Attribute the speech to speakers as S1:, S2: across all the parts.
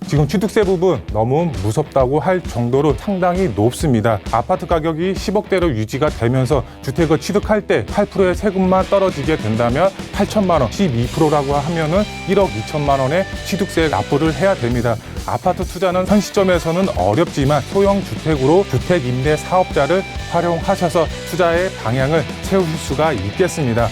S1: 지금 취득세 부분 너무 무섭다고 할 정도로 상당히 높습니다. 아파트 가격이 10억대로 유지가 되면서 주택을 취득할 때 8%의 세금만 떨어지게 된다면 8천만 원, 12%라고 하면은 1억 2천만 원의 취득세 납부를 해야 됩니다. 아파트 투자는 현 시점에서는 어렵지만 소형 주택으로 주택 임대 사업자를 활용하셔서 투자의 방향을 세우실 수가 있겠습니다.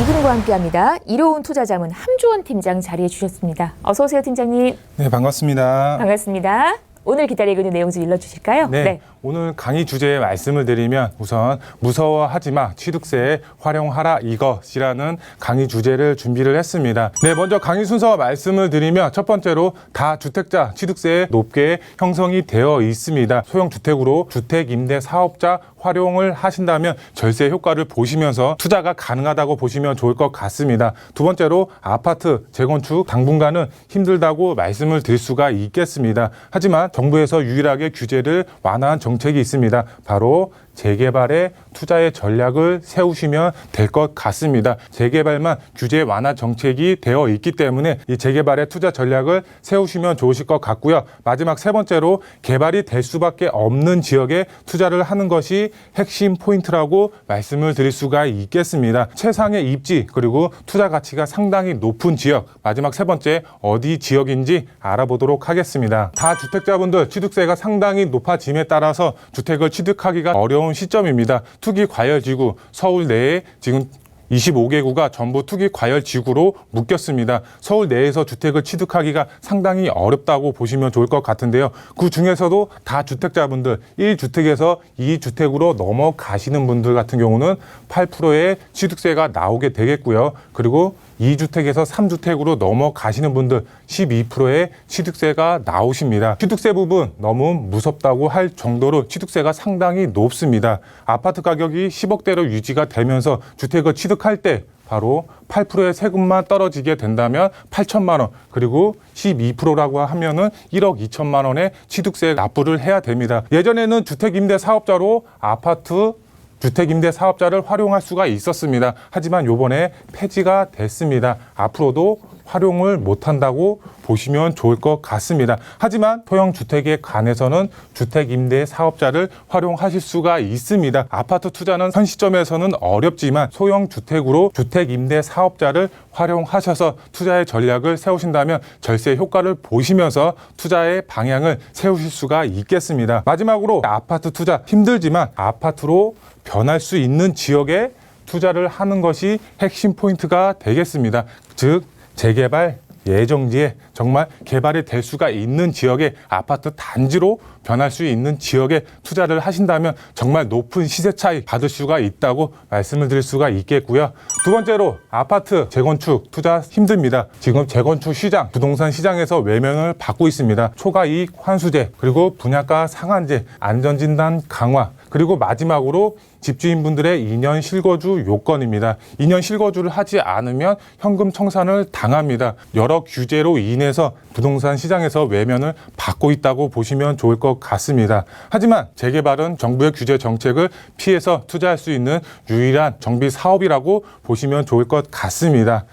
S2: 이분과 함께합니다. 이로운 투자자문 함주원 팀장 자리해 주셨습니다. 어서 오세요, 팀장님.
S1: 네, 반갑습니다.
S2: 반갑습니다. 오늘 기다리고 있는 내용 좀 일러주실까요?
S1: 네. 오늘 강의 주제에 말씀을 드리면 우선 무서워하지 마, 취득세에 활용하라 이것이라는 강의 주제를 준비를 했습니다. 네, 먼저 강의 순서 말씀을 드리면 첫 번째로 다주택자 취득세에 높게 형성이 되어 있습니다. 소형 주택으로 주택 임대 사업자 활용을 하신다면 절세 효과를 보시면서 투자가 가능하다고 보시면 좋을 것 같습니다. 두 번째로 아파트 재건축 당분간은 힘들다고 말씀을 드릴 수가 있겠습니다. 하지만 정부에서 유일하게 규제를 완화한 정책이 있습니다. 바로 재개발에 투자의 전략을 세우시면 될 것 같습니다. 재개발만 규제 완화 정책이 되어 있기 때문에 이 재개발에 투자 전략을 세우시면 좋으실 것 같고요. 마지막 세 번째로 개발이 될 수밖에 없는 지역에 투자를 하는 것이 핵심 포인트라고 말씀을 드릴 수가 있겠습니다. 최상의 입지 그리고 투자 가치가 상당히 높은 지역, 마지막 세 번째 어디 지역인지 알아보도록 하겠습니다. 다주택자분들 취득세가 상당히 높아짐에 따라서 주택을 취득하기가 어려운 시점입니다. 투기 과열지구 서울 내에 지금 25개구가 전부 투기 과열지구로 묶였습니다. 서울 내에서 주택을 취득하기가 상당히 어렵다고 보시면 좋을 것 같은데요. 그 중에서도 다주택자분들 1주택에서 2주택으로 넘어가시는 분들 같은 경우는 8%의 취득세가 나오게 되겠고요. 그리고 2주택에서 3주택으로 넘어가시는 분들 12%의 취득세가 나오십니다. 취득세 부분 너무 무섭다고 할 정도로 취득세가 상당히 높습니다. 아파트 가격이 10억대로 유지가 되면서 주택을 취득할 때 바로 8%의 세금만 떨어지게 된다면 8천만 원, 그리고 12%라고 하면은 1억 2천만 원의 취득세 납부를 해야 됩니다. 예전에는 주택임대 사업자로 아파트 주택임대 사업자를 활용할 수가 있었습니다. 하지만 요번에 폐지가 됐습니다. 앞으로도 활용을 못한다고 보시면 좋을 것 같습니다. 하지만 소형 주택에 관해서는 주택임대 사업자를 활용하실 수가 있습니다. 아파트 투자는 현 시점에서는 어렵지만 소형 주택으로 주택임대 사업자를 활용하셔서 투자의 전략을 세우신다면 절세 효과를 보시면서 투자의 방향을 세우실 수가 있겠습니다. 마지막으로 아파트 투자 힘들지만 아파트로 변할 수 있는 지역에 투자를 하는 것이 핵심 포인트가 되겠습니다. 즉 재개발 예정지에 정말 개발이 될 수가 있는 지역에 아파트 단지로 변할 수 있는 지역에 투자를 하신다면 정말 높은 시세 차익 받을 수가 있다고 말씀을 드릴 수가 있겠고요. 두 번째로 아파트 재건축 투자 힘듭니다. 지금 재건축 시장, 부동산 시장에서 외면을 받고 있습니다. 초과이익 환수제, 그리고 분양가 상한제, 안전진단 강화, 그리고 마지막으로 집주인분들의 2년 실거주 요건입니다. 2년 실거주를 하지 않으면 현금 청산을 당합니다. 여러 규제로 인해서 부동산 시장에서 외면을 받고 있다고 보시면 좋을 것 같습니다. 하지만 재개발은 정부의 규제 정책을 피해서 투자할 수 있는 유일한 정비 사업이라고 보시면 좋을 것 같습니다.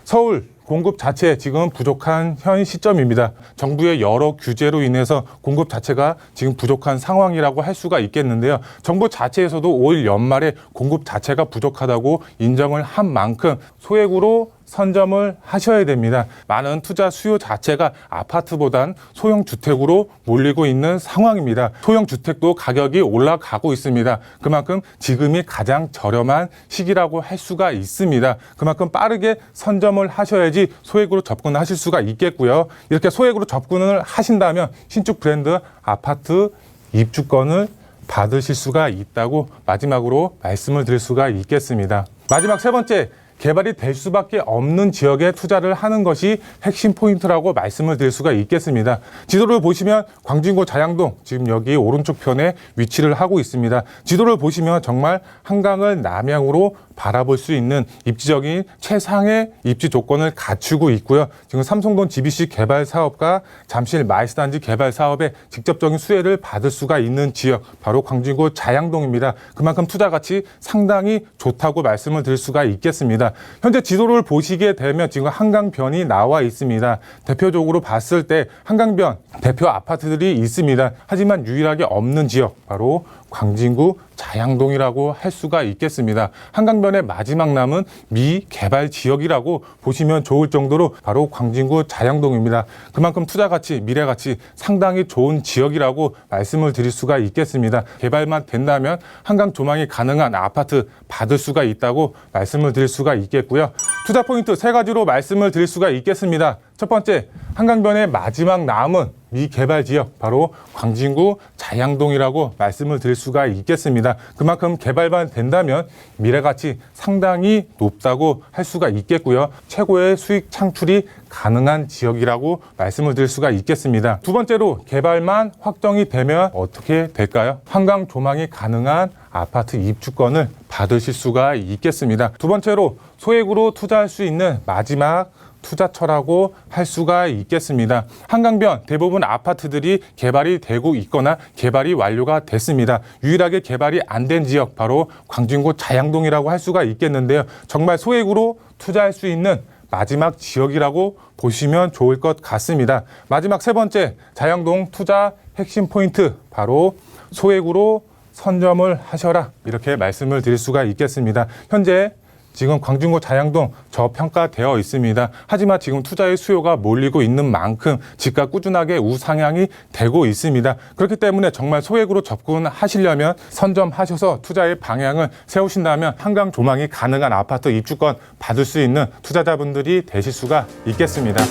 S1: 서울 공급 자체 지금 부족한 현 시점입니다. 정부의 여러 규제로 인해서 공급 자체가 지금 부족한 상황이라고 할 수가 있겠는데요. 정부 자체에서도 올 연말에 공급 자체가 부족하다고 인정을 한 만큼 소액으로 선점을 하셔야 됩니다. 많은 투자 수요 자체가 아파트보단 소형 주택으로 몰리고 있는 상황입니다. 소형 주택도 가격이 올라가고 있습니다. 그만큼 지금이 가장 저렴한 시기라고 할 수가 있습니다. 그만큼 빠르게 선점을 하셔야지 소액으로 접근하실 수가 있겠고요. 이렇게 소액으로 접근을 하신다면 신축 브랜드 아파트 입주권을 받으실 수가 있다고 마지막으로 말씀을 드릴 수가 있겠습니다. 마지막 세 번째, 개발이 될 수밖에 없는 지역에 투자를 하는 것이 핵심 포인트라고 말씀을 드릴 수가 있겠습니다. 지도를 보시면 광진구 자양동 지금 여기 오른쪽 편에 위치를 하고 있습니다. 지도를 보시면 정말 한강을 남향으로 바라볼 수 있는 입지적인 최상의 입지 조건을 갖추고 있고요. 지금 삼성동 GBC 개발 사업과 잠실 마이스단지 개발 사업에 직접적인 수혜를 받을 수가 있는 지역, 바로 광진구 자양동입니다. 그만큼 투자 가치 상당히 좋다고 말씀을 드릴 수가 있겠습니다. 현재 지도를 보시게 되면 지금 한강변이 나와 있습니다. 대표적으로 봤을 때 한강변 대표 아파트들이 있습니다. 하지만 유일하게 없는 지역, 바로 광진구 자양동이라고 할 수가 있겠습니다. 한강변의 마지막 남은 미개발 지역이라고 보시면 좋을 정도로 바로 광진구 자양동입니다. 그만큼 투자 가치, 미래 가치 상당히 좋은 지역이라고 말씀을 드릴 수가 있겠습니다. 개발만 된다면 한강 조망이 가능한 아파트 받을 수가 있다고 말씀을 드릴 수가 있겠고요. 투자 포인트 세 가지로 말씀을 드릴 수가 있겠습니다. 첫 번째, 한강변의 마지막 남은 미개발 지역, 바로 광진구 자양동이라고 말씀을 드릴 수가 있겠습니다. 그만큼 개발만 된다면 미래가치 상당히 높다고 할 수가 있겠고요. 최고의 수익 창출이 가능한 지역이라고 말씀을 드릴 수가 있겠습니다. 두 번째로, 개발만 확정이 되면 어떻게 될까요? 한강 조망이 가능한 아파트 입주권을 받으실 수가 있겠습니다. 두 번째로, 소액으로 투자할 수 있는 마지막 투자처라고 할 수가 있겠습니다. 한강변 대부분 아파트들이 개발이 되고 있거나 개발이 완료가 됐습니다. 유일하게 개발이 안 된 지역, 바로 광진구 자양동이라고 할 수가 있겠는데요. 정말 소액으로 투자할 수 있는 마지막 지역이라고 보시면 좋을 것 같습니다. 마지막 세 번째, 자양동 투자 핵심 포인트, 바로 소액으로 선점을 하셔라, 이렇게 말씀을 드릴 수가 있겠습니다. 현재 지금 광진구 자양동 저평가되어 있습니다. 하지만 지금 투자의 수요가 몰리고 있는 만큼 집값 꾸준하게 우상향이 되고 있습니다. 그렇기 때문에 정말 소액으로 접근하시려면 선점하셔서 투자의 방향을 세우신다면 한강 조망이 가능한 아파트 입주권 받을 수 있는 투자자분들이 되실 수가 있겠습니다.